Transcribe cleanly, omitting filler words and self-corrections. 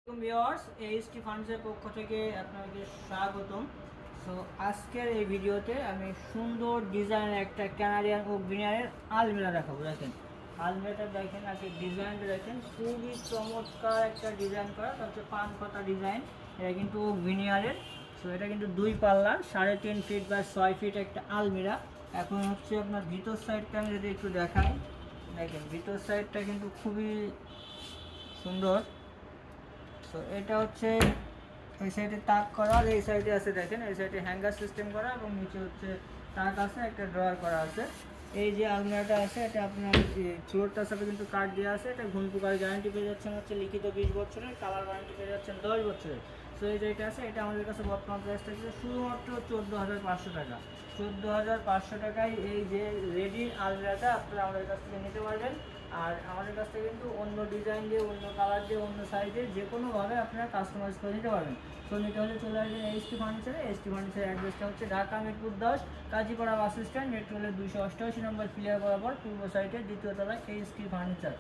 Viewers HT ফান্ডসের পক্ষ থেকে আপনাকে স্বাগতম। সো আজকের এই ভিডিওতে আমি সুন্দর ডিজাইনের একটা ক্যানাডিয়ান ওক ভিনিয়ারের আলমিরা দেখাবো। দেখেন আলমিরাটা দেখেন, আগে ডিজাইনটা দেখেন, খুবই চমৎকার একটা ডিজাইন করা, তার হচ্ছে পান পাতা ডিজাইন। এটা কিন্তু ওক ভিনিয়ারের। সো এটা কিন্তু 2 পাল্লার 3.5 ফিট বা 6 ফিট একটা আলমিরা। এখন হচ্ছে আপনার ভিতর সাইডটা আমি যদি একটু দেখাই, দেখেন ভিতর সাইডটা কিন্তু খুবই সুন্দর। তো এটা হচ্ছে এই সাইডে তাক করা, আর এই সাইডে আছে দেখেন, এই সাইডে হ্যাঙ্গার সিস্টেম করা এবং নিচে হচ্ছে তাক আছে, একটা ড্রয়ার করা আছে। এই যে আলমিরাটা আছে এটা আপনার ফ্লোরটার সাথে কিন্তু কাঠ দেওয়া আছে। এটা ঘুম পোকার গ্যারান্টি পেয়ে যাচ্ছেন হচ্ছে লিখিত 20 বছরের, কালার গ্যারান্টি পেয়ে যাচ্ছেন 10 বছরের। সো এই যে এটা আছে, এটা আমাদের কাছে বর্তমান প্রাইস থাকছে শুধুমাত্র 14,500 টাকা। 14,500 টাকায় এই যে রেডি আলমিরাটা আপনারা আমাদের কাছ থেকে নিতে পারবেন। আর আমাদের কাছ থেকে কিন্তু অন্য ডিজাইন দিয়ে, অন্য কালার দিয়ে, অন্য সাইজে যে কোনোভাবে আপনারা কাস্টমাইজ করে নিতে পারবেন। সো নিতে হলে চলে আসবেন এইচটি ফার্নিচারে। এইচটি ফার্নিচারের অ্যাড্রেসটা হচ্ছে Dhaka Mirpur 10 Kazipara bus stand, metro রেলের 288 নম্বর প্লেয়ার বরাবর পূর্ব সাইডে দ্বিতীয় তলায় এইচটি ফার্নিচার।